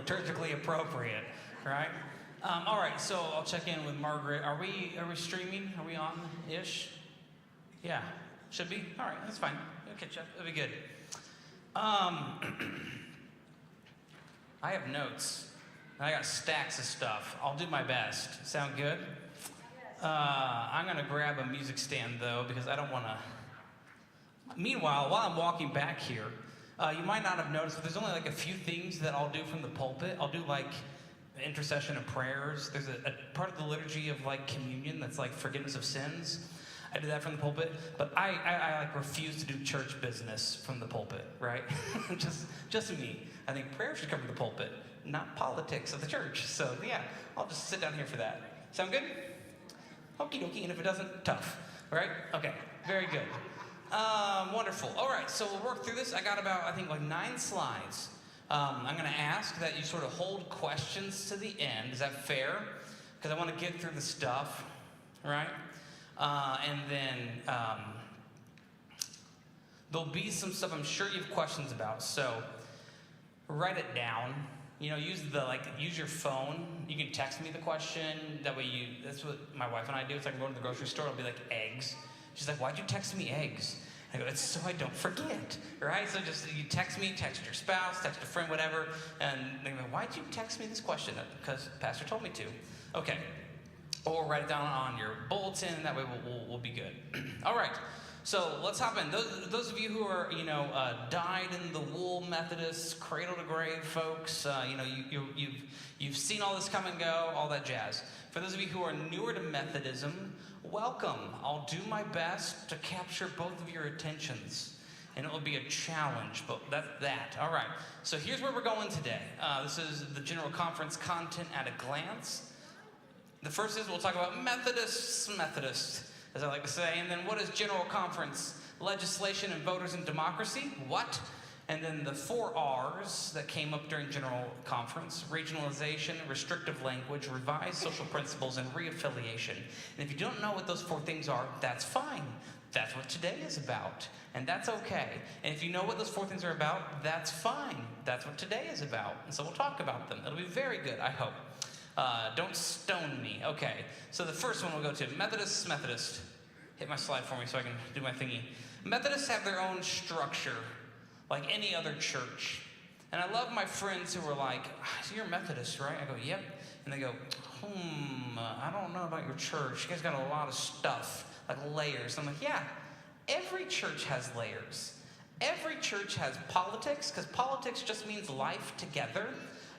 liturgically appropriate, right? All right, so I'll check in with Margaret. Are we streaming? Are we on-ish? Yeah, should be. All right, that's fine. We'll catch up. It'll be good. I have notes. I got stacks of stuff. I'll do my best. Sound good? I'm going to grab a music stand, though, because I don't want to... Meanwhile, while I'm walking back here, you might not have noticed, but there's only like a few things that I'll do from the pulpit. I'll do like intercession and prayers. There's a part of the liturgy of like communion that's like forgiveness of sins. I do that from the pulpit, but I like refuse to do church business from the pulpit, right? just me. I think prayer should come from the pulpit, not politics of the church. So yeah, I'll just sit down here for that. Sound good? Okie dokie, and if it doesn't, tough, right? Okay, very good. Wonderful. All right, so we'll work through this. I got about, I think, like 9 slides. I'm going to ask that you sort of hold questions to the end. Is that fair? Because I want to get through the stuff, right? And then there'll be some stuff I'm sure you have questions about. So write it down. You know, use your phone. You can text me the question. That way that's what my wife and I do. It's like I'm going to the grocery store. It'll be like eggs. She's like, why'd you text me eggs? I go, it's so I don't forget, right? So just you text me, text your spouse, text a friend, whatever. And they go, why'd you text me this question? Because Pastor told me to. Okay. Or write it down on your bulletin. That way we'll be good. All right. So let's hop in. Those of you who are, dyed in the wool Methodists, cradle to grave folks, you've seen all this come and go, all that jazz. For those of you who are newer to Methodism, welcome. I'll do my best to capture both of your attentions, and it will be a challenge, but that's that. All right. So here's where we're going today. This is the General Conference content at a glance. The first is we'll talk about Methodists, as I like to say, and then what is General Conference? Legislation and voters and democracy? What? And then the 4 R's that came up during General Conference: regionalization, restrictive language, revised social principles, and reaffiliation. And if you don't know what those 4 things are, that's fine. That's what today is about, and that's okay. And if you know what those 4 things are about, that's fine. That's what today is about, and so we'll talk about them. It'll be very good, I hope. Don't stone me. Okay, so the first one we'll go to Methodist. Hit my slide for me so I can do my thingy. Methodists have their own structure, like any other church. And I love my friends who are like, so you're a Methodist, right? I go, yep. And they go, I don't know about your church. You guys got a lot of stuff, like layers. I'm like, yeah, every church has layers. Every church has politics, because politics just means life together.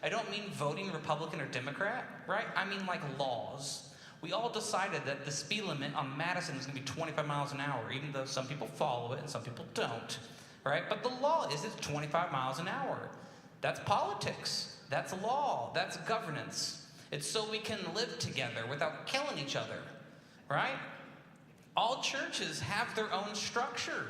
I don't mean voting Republican or Democrat, right? I mean like laws. We all decided that the speed limit on Madison is going to be 25 miles an hour, even though some people follow it and some people don't, right? But the law is it's 25 miles an hour. That's politics. That's law. That's governance. It's so we can live together without killing each other, right? All churches have their own structure.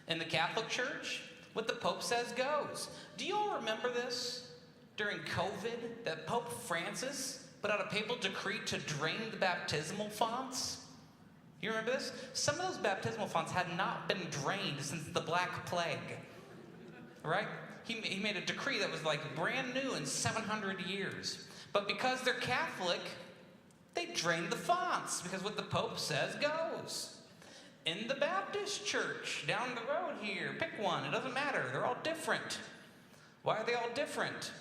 In the Catholic Church, what the Pope says goes. Do you all remember this? During COVID, that Pope Francis put out a papal decree to drain the baptismal fonts. You remember this? Some of those baptismal fonts had not been drained since the Black Plague, right? He made a decree that was like brand new in 700 years. But because they're Catholic, they drained the fonts, because what the Pope says goes. In the Baptist church, down the road here, pick one, it doesn't matter, they're all different. Why are they all different?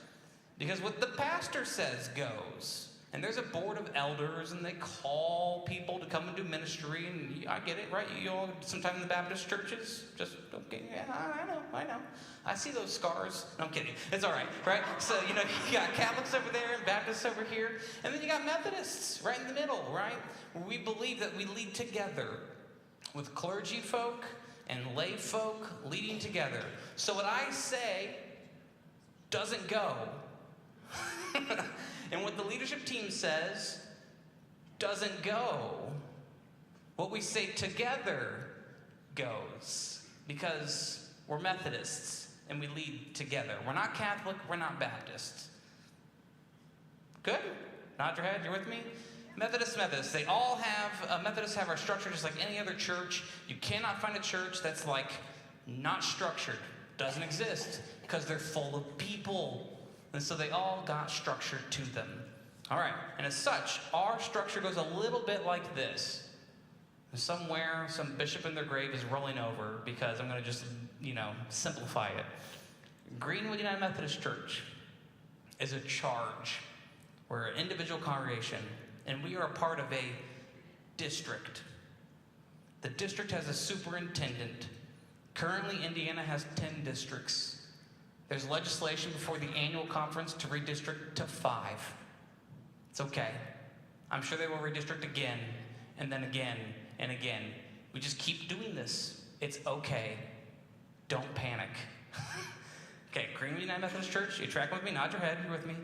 Because what the pastor says goes. And there's a board of elders, and they call people to come and do ministry, and I get it, right? You all, sometimes in the Baptist churches, just, okay, yeah, I know. I see those scars. No, I'm kidding. It's all right? So, you got Catholics over there and Baptists over here, and then you got Methodists right in the middle, right? Where we believe that we lead together with clergy folk and lay folk leading together. So what I say doesn't go. And what the leadership team says doesn't go. What we say together goes. Because we're Methodists and we lead together. We're not Catholic, we're not Baptist. Good? Nod your head, you're with me? Methodists. They all have, Methodists have our structure just like any other church. You cannot find a church that's like not structured. Doesn't exist. Because they're full of people. And so they all got structure to them. All right, and as such, our structure goes a little bit like this. Somewhere, some bishop in their grave is rolling over because I'm going to just, simplify it. Greenwood United Methodist Church is a charge. We're an individual congregation, and we are a part of a district. The district has a superintendent. Currently, Indiana has 10 districts. There's legislation before the annual conference to redistrict to 5. It's okay. I'm sure they will redistrict again, and then again, and again. We just keep doing this. It's okay. Don't panic. Okay, Greenwood United Methodist Church, you tracking with me? Nod your head, you're with me.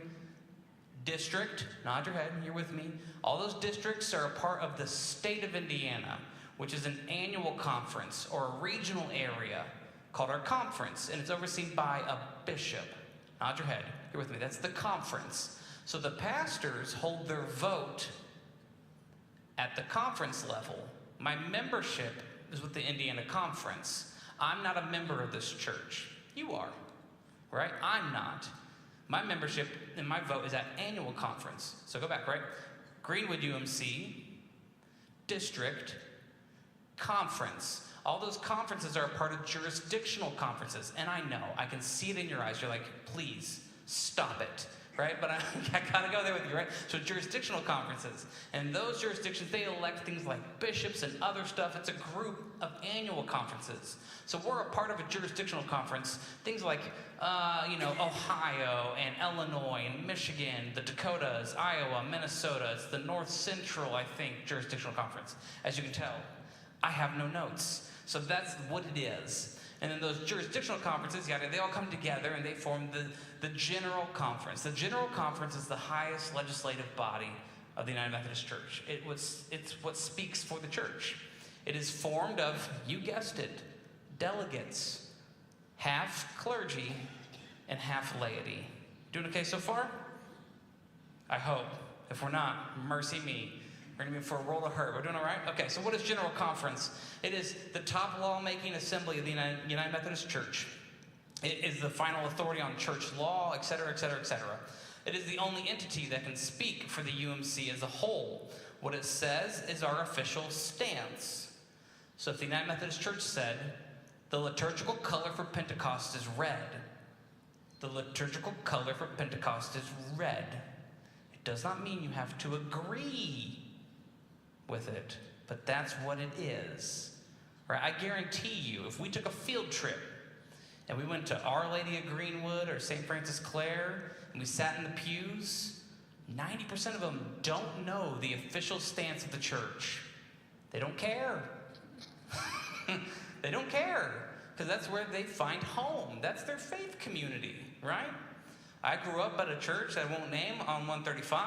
District, nod your head, you're with me. All those districts are a part of the state of Indiana, which is an annual conference or a regional area called our conference, and it's overseen by a bishop. Nod your head, you're with me. That's the conference. So the pastors hold their vote at the conference level. My membership is with the Indiana Conference. I'm not a member of this church. You are, right? I'm not. My membership and my vote is at annual conference. So go back, right? Greenwood UMC, district, conference. All those conferences are a part of jurisdictional conferences. And I know, I can see it in your eyes. You're like, please, stop it. Right? But I gotta go there with you, right? So jurisdictional conferences. And those jurisdictions, they elect things like bishops and other stuff. It's a group of annual conferences. So we're a part of a jurisdictional conference. Things like, Ohio and Illinois and Michigan, the Dakotas, Iowa, Minnesota. It's the North Central, I think, jurisdictional conference. As you can tell, I have no notes. So that's what it is. And then those jurisdictional conferences, they all come together and they form the General Conference. The General Conference is the highest legislative body of the United Methodist Church. It's what speaks for the church. It is formed of, you guessed it, delegates, half clergy and half laity. Doing okay so far? I hope. If we're not, mercy me. We're going to be for a roll of hurt. We're doing all right? Okay, so what is General Conference? It is the top lawmaking assembly of the United Methodist Church. It is the final authority on church law, et cetera, et cetera, et cetera. It is the only entity that can speak for the UMC as a whole. What it says is our official stance. So if the United Methodist Church said, the liturgical color for Pentecost is red, the liturgical color for Pentecost is red. It does not mean you have to agree with it, but that's what it is. Right? I guarantee you, if we took a field trip and we went to Our Lady of Greenwood or St. Francis Clare and we sat in the pews, 90% of them don't know the official stance of the church. They don't care. They don't care, because that's where they find home. That's their faith community, right? I grew up at a church that I won't name on 135,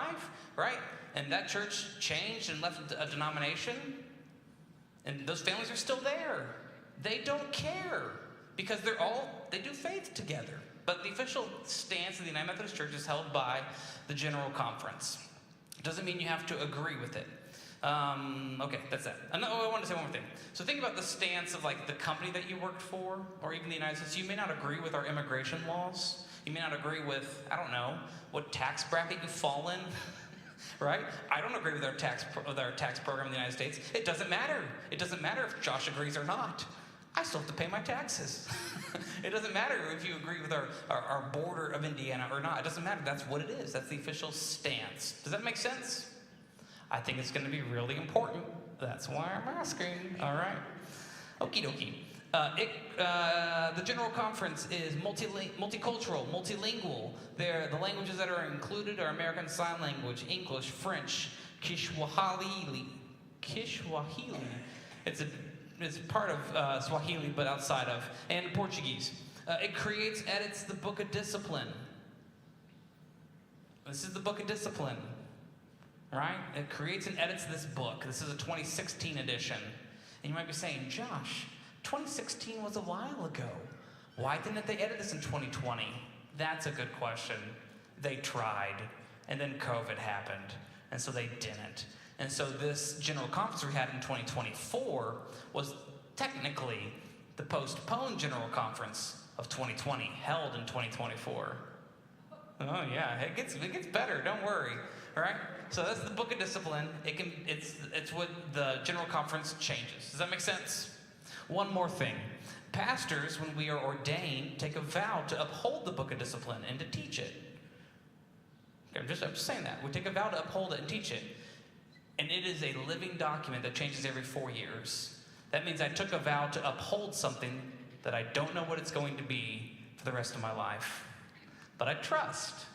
right? And that church changed and left a denomination, and those families are still there. They don't care, because they do faith together. But the official stance of the United Methodist Church is held by the General Conference. It doesn't mean you have to agree with it. Okay, that's that. I want to say one more thing. So think about the stance of like the company that you worked for, or even the United States. You may not agree with our immigration laws. You may not agree with, I don't know, what tax bracket you fall in, right? I don't agree with our tax program in the United States. It doesn't matter. It doesn't matter if Josh agrees or not. I still have to pay my taxes. It doesn't matter if you agree with our border of Indiana or not. It doesn't matter. That's what it is. That's the official stance. Does that make sense? I think it's going to be really important. That's why I'm asking. All right. Okie dokie. The General Conference is multicultural, multilingual. The languages that are included are American Sign Language, English, French, Kiswahili. It's part of Swahili, but outside of, and Portuguese. It edits the Book of Discipline. This is the Book of Discipline, right? It creates and edits this book. This is a 2016 edition. And you might be saying, Josh, 2016 was a while ago. Why didn't they edit this in 2020? That's a good question. They tried, and then COVID happened, and so they didn't. And so this General Conference we had in 2024 was technically the postponed General Conference of 2020, held in 2024. Oh yeah, it gets better. Don't worry. All right. So that's the Book of Discipline. It's what the General Conference changes. Does that make sense? One more thing. Pastors, when we are ordained, take a vow to uphold the Book of Discipline and to teach it. I'm just saying that. We take a vow to uphold it and teach it. And it is a living document that changes every 4 years. That means I took a vow to uphold something that I don't know what it's going to be for the rest of my life. But I trust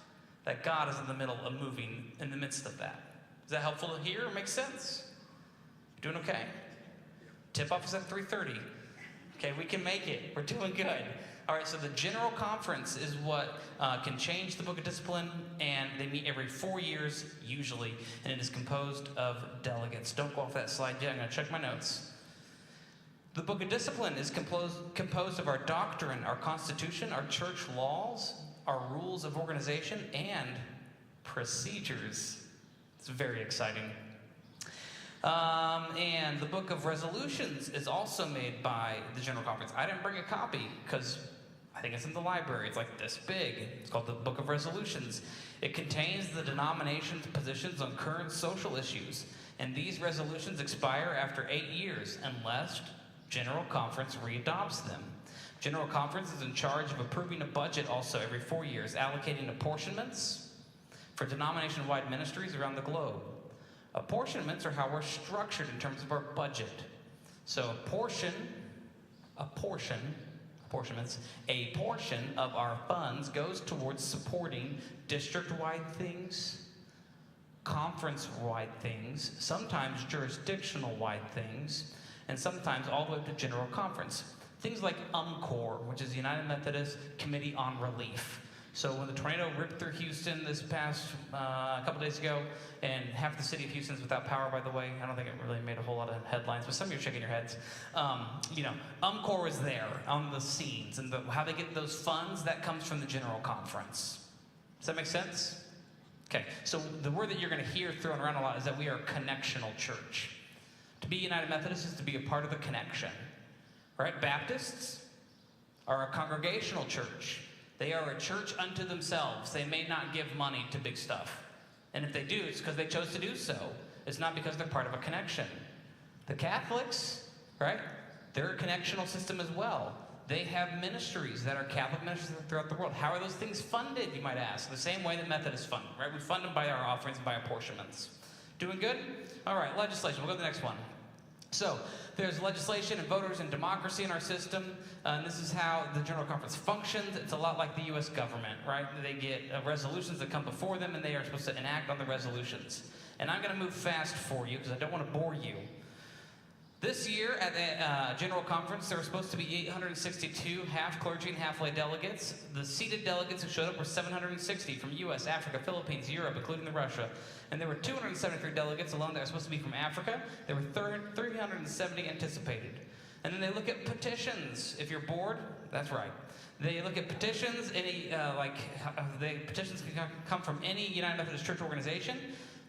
that God is in the middle of moving in the midst of that. Is that helpful to hear? Make sense? Doing okay? Tip-off is at 3:30. Okay, we can make it. We're doing good. All right, so the General Conference is what can change the Book of Discipline, and they meet every 4 years, usually, and it is composed of delegates. Don't go off that slide yet. I'm going to check my notes. The Book of Discipline is composed of our doctrine, our constitution, our church laws, our rules of organization, and procedures. It's very exciting. And the Book of Resolutions is also made by the General Conference. I didn't bring a copy because I think it's in the library. It's like this big. It's called the Book of Resolutions. It contains the denomination's positions on current social issues, and these resolutions expire after 8 years unless General Conference readopts them. General Conference is in charge of approving a budget also every 4 years, allocating apportionments for denomination-wide ministries around the globe. Apportionments are how we're structured in terms of our budget. So a portion of our funds goes towards supporting district-wide things, conference-wide things, sometimes jurisdictional-wide things, and sometimes all the way up to General Conference. Things like UMCOR, which is the United Methodist Committee on Relief. So when the tornado ripped through Houston this past couple days ago, and half the city of Houston's without power, by the way. I don't think it really made a whole lot of headlines, but some of you are shaking your heads. UMCOR was there on the scenes, and how they get those funds, that comes from the General Conference. Does that make sense? Okay, so the word that you're going to hear thrown around a lot is that we are a connectional church. To be United Methodist is to be a part of the connection. Right? Baptists are a congregational church. They are a church unto themselves. They may not give money to big stuff. And if they do, it's because they chose to do so. It's not because they're part of a connection. The Catholics, right? They're a connectional system as well. They have ministries that are Catholic ministries throughout the world. How are those things funded, you might ask? The same way that Methodists fund, right? We fund them by our offerings, by apportionments. Doing good? All right, legislation. We'll go to the next one. So, there's legislation and voters and democracy in our system. And this is how the General Conference functions. It's a lot like the U.S. government, right? They get resolutions that come before them, and they are supposed to enact on the resolutions. And I'm going to move fast for you because I don't want to bore you. This year at the General Conference, there were supposed to be 862 half-clergy and half-lay delegates. The seated delegates who showed up were 760 from U.S., Africa, Philippines, Europe, including Russia. And there were 273 delegates alone that were supposed to be from Africa. There were 370 anticipated. And then they look at petitions. If you're bored, that's right. They look at petitions. Petitions can come from any United Methodist Church organization.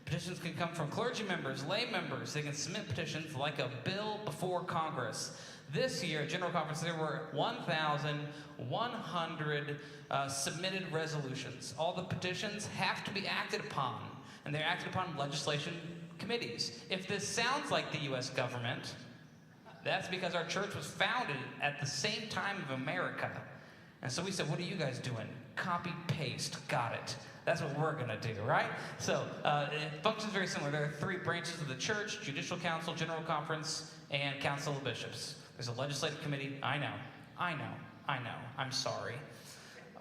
Petitions can come from clergy members, lay members. They can submit petitions like a bill before Congress. This year, at General Conference, there were 1,100 submitted resolutions. All the petitions have to be acted upon, and they're acted upon in legislation committees. If this sounds like the U.S. government, that's because our church was founded at the same time of America. And so we said, what are you guys doing? Copy, paste, got it. That's what we're going to do, right? So it functions very similar. There are 3 branches of the church: Judicial Council, General Conference, and Council of Bishops. There's a legislative committee. I know. I'm sorry.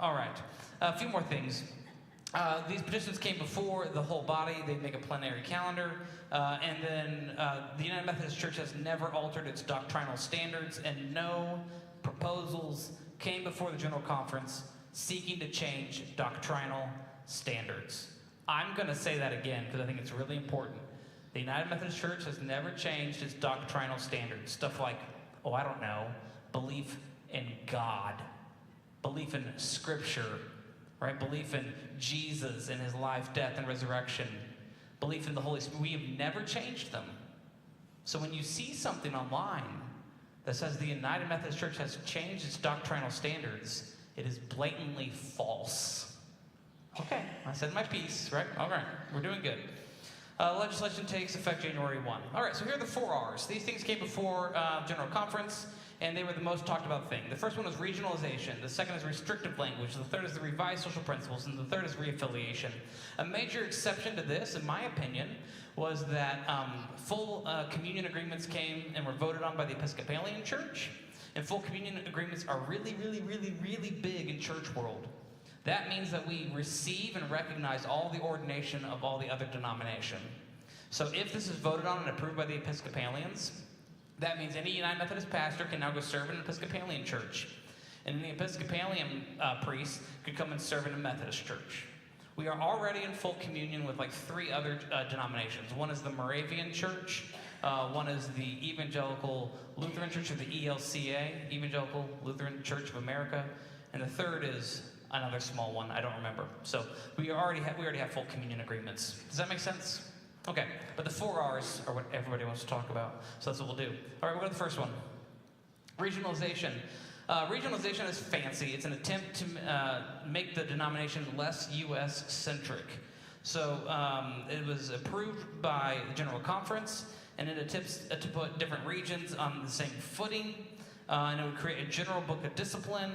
All right. A few more things. These petitions came before the whole body. They make a plenary calendar. And then the United Methodist Church has never altered its doctrinal standards, and no proposals came before the General Conference seeking to change doctrinal standards. I'm going to say that again because I think it's really important. The United Methodist Church has never changed its doctrinal standards. Stuff like, belief in God, belief in Scripture, right? Belief in Jesus and his life, death, and resurrection, belief in the Holy Spirit. We have never changed them. So when you see something online that says the United Methodist Church has changed its doctrinal standards, it is blatantly false. Okay, I said my piece, right? All right, we're doing good. Legislation takes effect January 1. All right, so here are the 4 R's. These things came before General Conference, and they were the most talked about thing. The first one was regionalization. The second is restrictive language. The third is the revised social principles. And the third is reaffiliation. A major exception to this, in my opinion, was that full communion agreements came and were voted on by the Episcopalian Church. And full communion agreements are really, really, really, really big in church world. That means that we receive and recognize all the ordination of all the other denomination. So if this is voted on and approved by the Episcopalians, that means any United Methodist pastor can now go serve in an Episcopalian church. And the Episcopalian priest could come and serve in a Methodist church. We are already in full communion with like 3 other denominations. One is the Moravian Church. One is the Evangelical Lutheran Church, or the ELCA, Evangelical Lutheran Church of America. And the third is another small one, I don't remember. So we already have full communion agreements. Does that make sense? Okay, but the 4 R's are what everybody wants to talk about. So that's what we'll do. All right, we'll go to the first one. Regionalization. Regionalization is fancy. It's an attempt to make the denomination less U.S.-centric. So it was approved by the General Conference, and it attempts to put different regions on the same footing, and it would create a general book of discipline,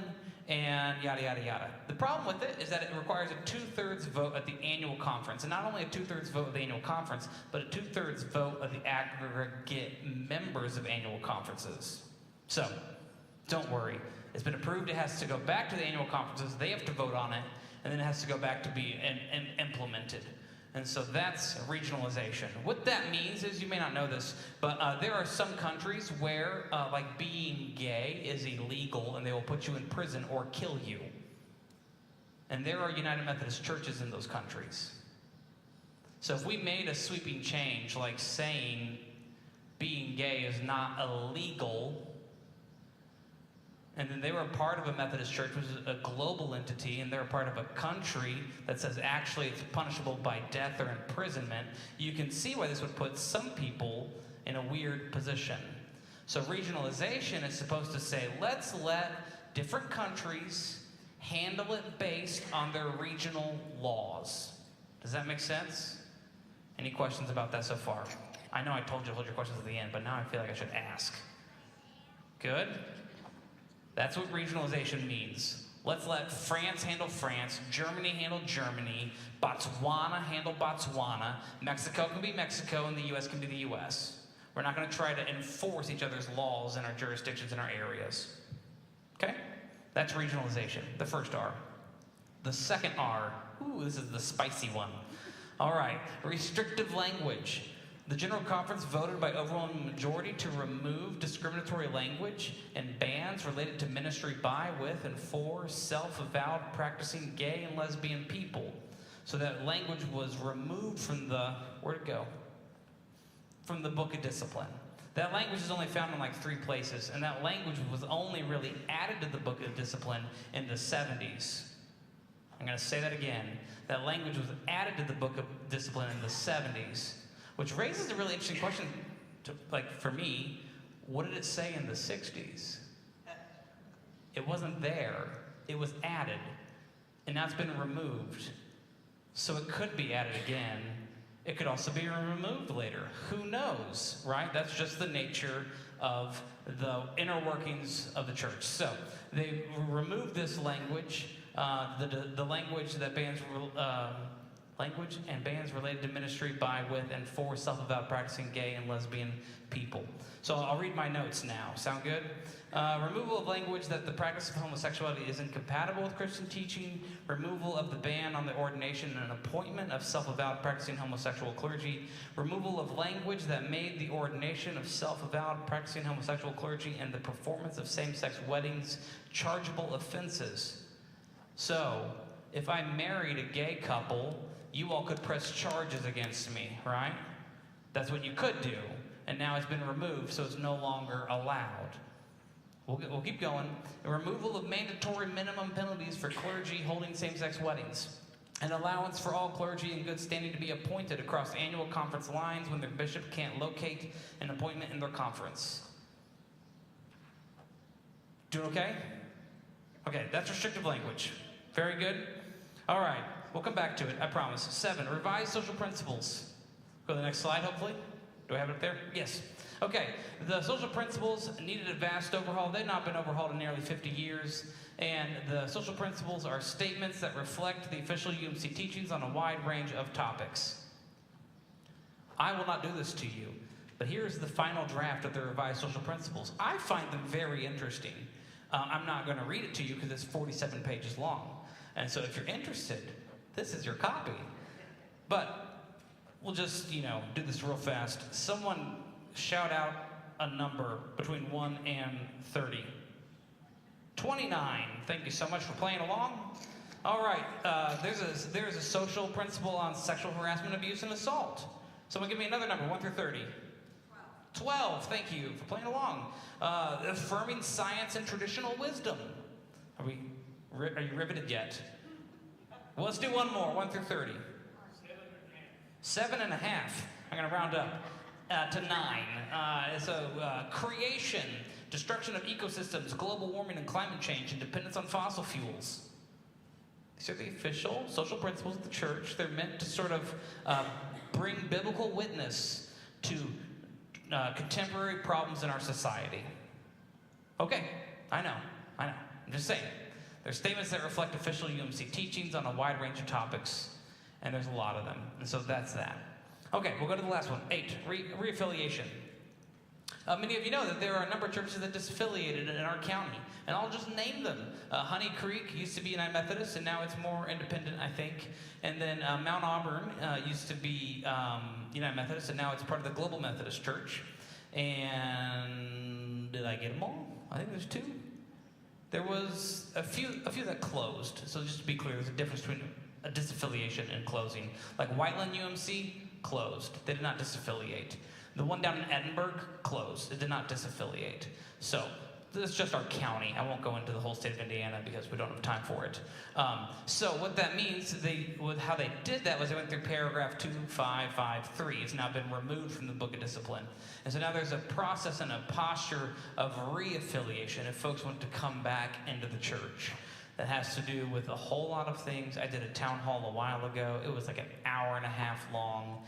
and yada, yada, yada. The problem with it is that it requires a 2/3 vote at the annual conference. And not only a 2/3 vote at the annual conference, but a 2/3 vote of the aggregate members of annual conferences. So, don't worry. It's been approved. It has to go back to the annual conferences. They have to vote on it. And then it has to go back to be implemented. And so that's regionalization. What that means is, you may not know this, but there are some countries where like being gay is illegal, and they will put you in prison or kill you. And there are United Methodist churches in those countries. So if we made a sweeping change, like saying being gay is not illegal, and then they were a part of a Methodist church, which is a global entity, and they're a part of a country that says actually it's punishable by death or imprisonment, you can see why this would put some people in a weird position. So regionalization is supposed to say, let's let different countries handle it based on their regional laws. Does that make sense? Any questions about that so far? I know I told you to hold your questions at the end, but now I feel like I should ask. Good? That's what regionalization means. Let's let France handle France, Germany handle Germany, Botswana handle Botswana, Mexico can be Mexico, and the U.S. can be the U.S. We're not going to try to enforce each other's laws in our jurisdictions, in our areas. Okay? That's regionalization, the first R. The second R, ooh, this is the spicy one. All right, restrictive language. The General Conference voted by overwhelming majority to remove discriminatory language and bans related to ministry by, with, and for self-avowed practicing gay and lesbian people. So that language was removed from the, where'd it go? From the Book of Discipline. That language is only found in like 3 places, and that language was only really added to the Book of Discipline in the 70s. I'm going to say that again. That language was added to the Book of Discipline in the 70s. Which raises a really interesting question, for me, what did it say in the 60s? It wasn't there. It was added. And now it's been removed. So it could be added again. It could also be removed later. Who knows, right? That's just the nature of the inner workings of the church. So they removed this language, the language that bans language and bans related to ministry by, with, and for self-avowed practicing gay and lesbian people. So I'll read my notes now. Sound good? Removal of language that the practice of homosexuality is incompatible with Christian teaching. Removal of the ban on the ordination and appointment of self-avowed practicing homosexual clergy. Removal of language that made the ordination of self-avowed practicing homosexual clergy and the performance of same-sex weddings chargeable offenses. So, if I married a gay couple, you all could press charges against me, right? That's what you could do. And now it's been removed, so it's no longer allowed. We'll keep going. The removal of mandatory minimum penalties for clergy holding same-sex weddings. An allowance for all clergy in good standing to be appointed across annual conference lines when their bishop can't locate an appointment in their conference. Doing okay? Okay, that's restrictive language. Very good. All right. we'll come back to it, I promise. 7, revised social principles. Go to the next slide, hopefully. Do I have it up there? Yes. Okay, the social principles needed a vast overhaul. They've not been overhauled in nearly 50 years. And the social principles are statements that reflect the official UMC teachings on a wide range of topics. I will not do this to you, but here's the final draft of the revised social principles. I find them very interesting. I'm not going to read it to you because it's 47 pages long. And so if you're interested, this is your copy. But we'll just, do this real fast. Someone shout out a number between 1 and 30. 29. Thank you so much for playing along. All right, there's a social principle on sexual harassment, abuse, and assault. Someone give me another number, 1 through 30. 12. Thank you for playing along. Affirming science and traditional wisdom. Are you riveted yet? Well, let's do one more, 1 through 30. 7.5. I'm going to round up to 9. So creation, destruction of ecosystems, global warming and climate change, and dependence on fossil fuels. These are the official social principles of the church. They're meant to sort of bring biblical witness to contemporary problems in our society. Okay, I know. I'm just saying. They're statements that reflect official UMC teachings on a wide range of topics, and there's a lot of them. And so that's that. Okay, we'll go to the last one. 8, reaffiliation. Many of you know that there are a number of churches that disaffiliated in our county, and I'll just name them. Honey Creek used to be United Methodist, and now it's more independent, I think. And then Mount Auburn used to be United Methodist, and now it's part of the Global Methodist Church. And did I get them all? I think there's 2. There was a few that closed. So just to be clear, there's a difference between a disaffiliation and closing. Like Whiteland UMC closed. They did not disaffiliate. The one down in Edinburgh closed. It did not disaffiliate. So this is just our county. I won't go into the whole state of Indiana because we don't have time for it. So what that means, how they did that was they went through paragraph 2553. It's now been removed from the Book of Discipline. And so now there's a process and a posture of reaffiliation if folks want to come back into the church. That has to do with a whole lot of things. I did a town hall a while ago. It was like an hour and a half long.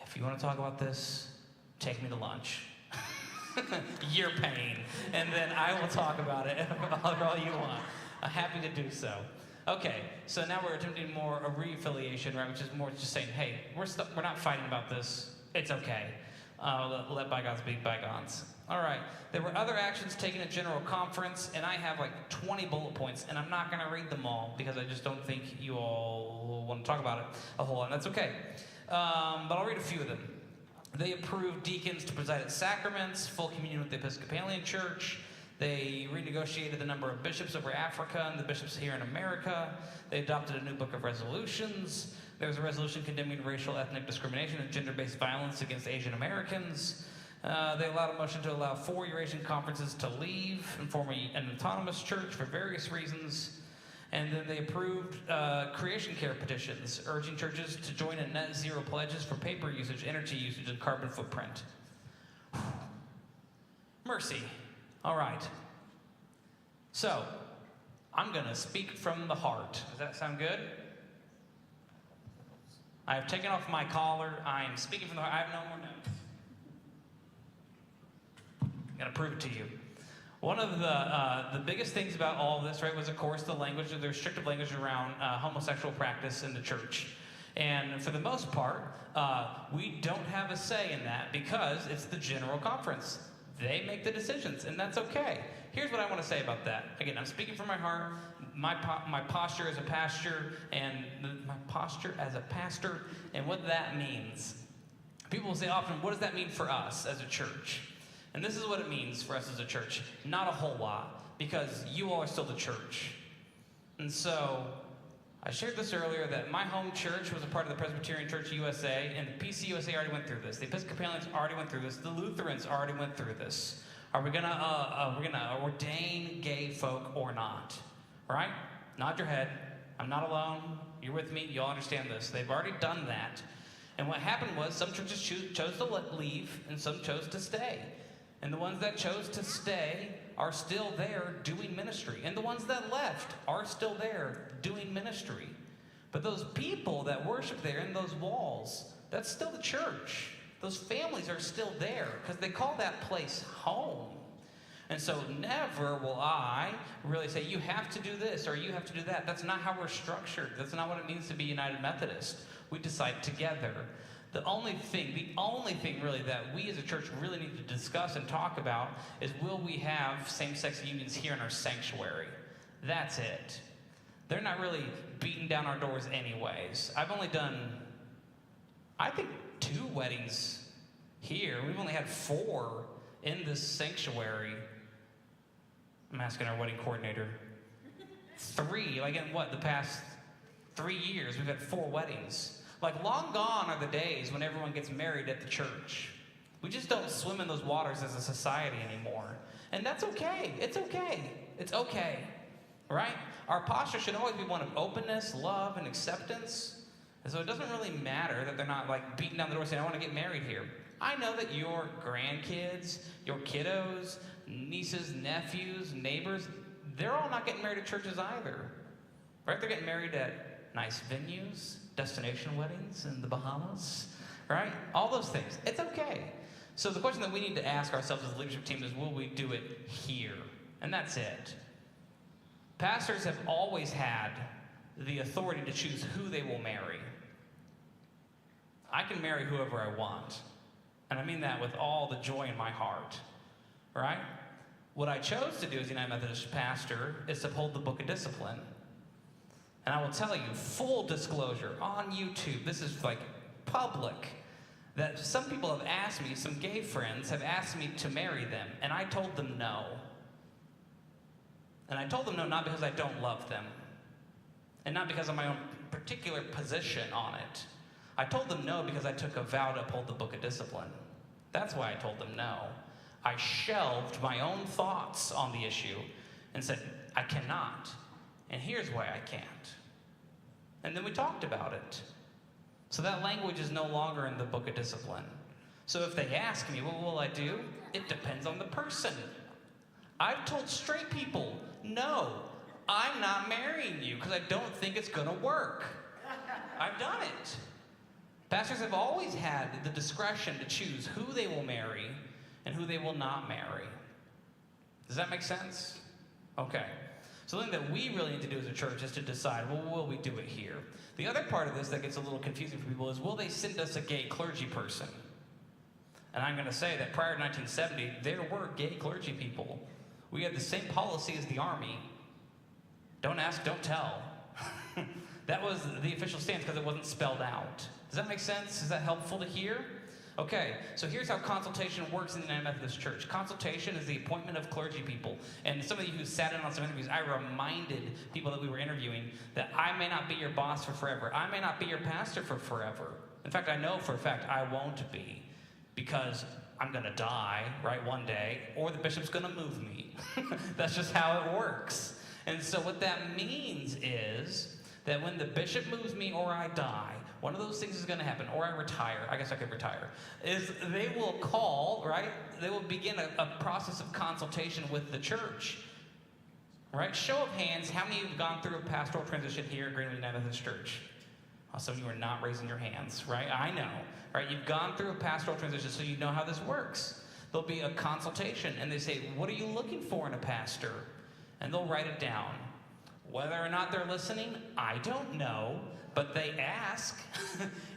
If you want to talk about this, take me to lunch. You're paying. And then I will talk about it all you want. I'm happy to do so. Okay, so now we're attempting more a reaffiliation, right? Which is more just saying, hey, we're not fighting about this. It's okay. Let bygones be bygones. All right, there were other actions taken at General Conference, and I have like 20 bullet points, and I'm not going to read them all because I just don't think you all want to talk about it a whole lot, and that's okay. But I'll read a few of them. They approved deacons to preside at sacraments, full communion with the Episcopalian Church. They renegotiated the number of bishops over Africa and the bishops here in America. They adopted a new book of resolutions. There was a resolution condemning racial, ethnic discrimination and gender-based violence against Asian Americans. They allowed a motion to allow 4 Eurasian conferences to leave and form an autonomous church for various reasons. And then they approved creation care petitions, urging churches to join in net zero pledges for paper usage, energy usage, and carbon footprint. Mercy. All right. So, I'm going to speak from the heart. Does that sound good? I have taken off my collar. I am speaking from the heart. I have no more notes. I'm going to prove it to you. One of the biggest things about all of this, right, was, of course, the restrictive language around homosexual practice in the church. And for the most part, we don't have a say in that because it's the General Conference. They make the decisions, and that's okay. Here's what I want to say about that. Again, I'm speaking from my heart. My posture as a pastor, and what that means. People will say often, what does that mean for us as a church? And this is what it means for us as a church. Not a whole lot, because you all are still the church. And so, I shared this earlier, that my home church was a part of the Presbyterian Church USA, and the PCUSA already went through this. The Episcopalians already went through this. The Lutherans already went through this. Are we gonna ordain gay folk or not? Right? Nod your head. I'm not alone. You're with me. You all understand this. They've already done that. And what happened was some churches chose to leave, and some chose to stay. And the ones that chose to stay are still there doing ministry. And the ones that left are still there doing ministry. But those people that worship there in those walls, that's still the church. Those families are still there because they call that place home. And so never will I really say, you have to do this or you have to do that. That's not how we're structured. That's not what it means to be United Methodist. We decide together. The only thing really that we as a church really need to discuss and talk about is, will we have same-sex unions here in our sanctuary? That's it. They're not really beating down our doors anyways. I've only done, I think, 2 weddings here. We've only had 4 in this sanctuary. I'm asking our wedding coordinator. 3, like in what, the past 3 years, we've had 4 weddings. Like, long gone are the days when everyone gets married at the church. We just don't swim in those waters as a society anymore. And that's okay. It's okay. It's okay. Right? Our posture should always be one of openness, love, and acceptance. And so it doesn't really matter that they're not like beating down the door saying, I want to get married here. I know that your grandkids, your kiddos, nieces, nephews, neighbors, they're all not getting married at churches either. Right? They're getting married at nice venues, destination weddings in the Bahamas, right? All those things. It's okay. So the question that we need to ask ourselves as a leadership team is, will we do it here? And that's it. Pastors have always had the authority to choose who they will marry. I can marry whoever I want. And I mean that with all the joy in my heart, right? What I chose to do as a United Methodist pastor is to uphold the Book of Discipline. And I will tell you, full disclosure, on YouTube, this is like public, that some people have asked me, some gay friends have asked me to marry them, and I told them no. And I told them no, not because I don't love them, and not because of my own particular position on it. I told them no because I took a vow to uphold the Book of Discipline. That's why I told them no. I shelved my own thoughts on the issue and said, I cannot. And here's why I can't. And then we talked about it. So that language is no longer in the Book of Discipline. So if they ask me, what will I do? It depends on the person. I've told straight people, no, I'm not marrying you because I don't think it's going to work. I've done it. Pastors have always had the discretion to choose who they will marry and who they will not marry. Does that make sense? Okay. So the thing that we really need to do as a church is to decide, well, will we do it here? The other part of this that gets a little confusing for people is, will they send us a gay clergy person? And I'm going to say that prior to 1970, there were gay clergy people. We had the same policy as the Army. Don't ask, don't tell. That was the official stance because it wasn't spelled out. Does that make sense? Is that helpful to hear? Okay, so here's how consultation works in the United Methodist Church. Consultation is the appointment of clergy people. And some of you who sat in on some interviews, I reminded people that we were interviewing that I may not be your boss for forever. I may not be your pastor for forever. In fact, I know for a fact I won't be, because I'm going to die, right, one day, or the bishop's going to move me. That's just how it works. And so what that means is that when the bishop moves me or I die, one of those things is going to happen, or I retire. I guess I could retire. Is they will call, right? They will begin a process of consultation with the church, right? Show of hands, how many of you have gone through a pastoral transition here at Greenwood United Methodist Church? Oh, some of you are not raising your hands, right? I know, right? You've gone through a pastoral transition, so you know how this works. There'll be a consultation, and they say, what are you looking for in a pastor? And they'll write it down. Whether or not they're listening, I don't know. But they ask,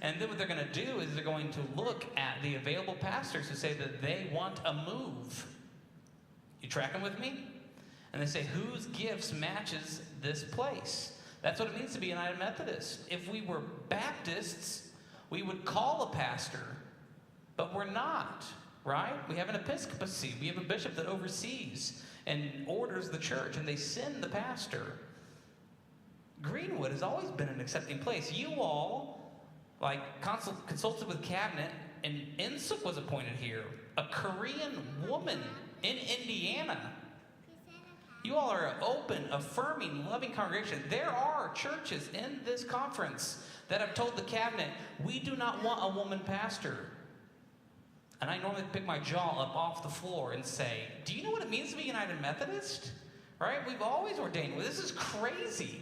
and then what they're going to do is they're going to look at the available pastors who say that they want a move. You tracking with me? And they say, whose gifts matches this place? That's what it means to be United Methodist. If we were Baptists, we would call a pastor, but we're not, right? We have an episcopacy. We have a bishop that oversees and orders the church, and they send the pastor. Greenwood has always been an accepting place. You all, consulted with cabinet, and Insuk was appointed here, a Korean woman in Indiana. You all are an open, affirming, loving congregation. There are churches in this conference that have told the cabinet, we do not want a woman pastor. And I normally pick my jaw up off the floor and say, do you know what it means to be United Methodist? Right? We've always ordained. Well, this is crazy.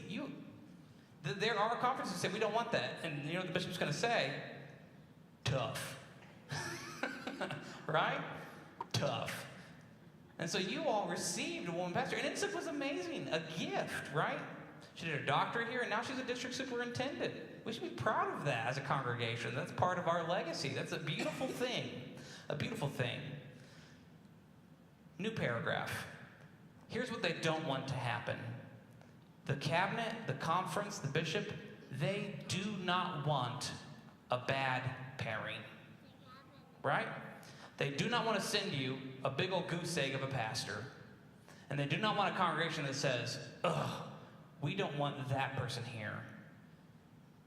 There are conferences that say, we don't want that. And you know what the bishop's going to say? Tough. Right? Tough. And so you all received a woman pastor. And it was amazing. A gift, right? She did a doctorate here, and now she's a district superintendent. We should be proud of that as a congregation. That's part of our legacy. That's a beautiful thing. A beautiful thing. New paragraph. Here's what they don't want to happen. The cabinet, the conference, the bishop, they do not want a bad pairing. Right? They do not want to send you a big old goose egg of a pastor. And they do not want a congregation that says, ugh, we don't want that person here.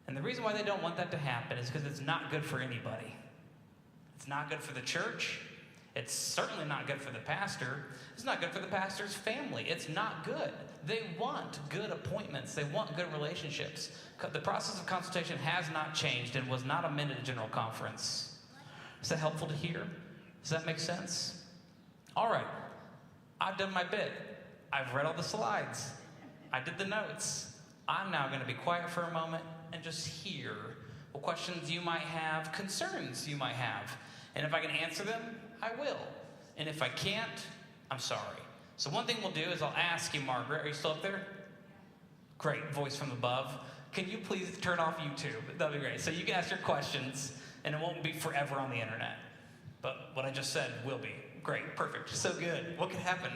And the reason why they don't want that to happen is because it's not good for anybody. It's not good for the church. It's certainly not good for the pastor. It's not good for the pastor's family. It's not good. They want good appointments. They want good relationships. The process of consultation has not changed and was not amended at General Conference. Is that helpful to hear? Does that make sense? All right. I've done my bit. I've read all the slides. I did the notes. I'm now going to be quiet for a moment and just hear what questions you might have, concerns you might have. And if I can answer them, I will. And if I can't, I'm sorry. So one thing we'll do is I'll ask you, Margaret, are you still up there? Great, voice from above. Can you please turn off YouTube? That'll be great. So you can ask your questions, and it won't be forever on the internet. But what I just said will be. Great, perfect, so good. What could happen?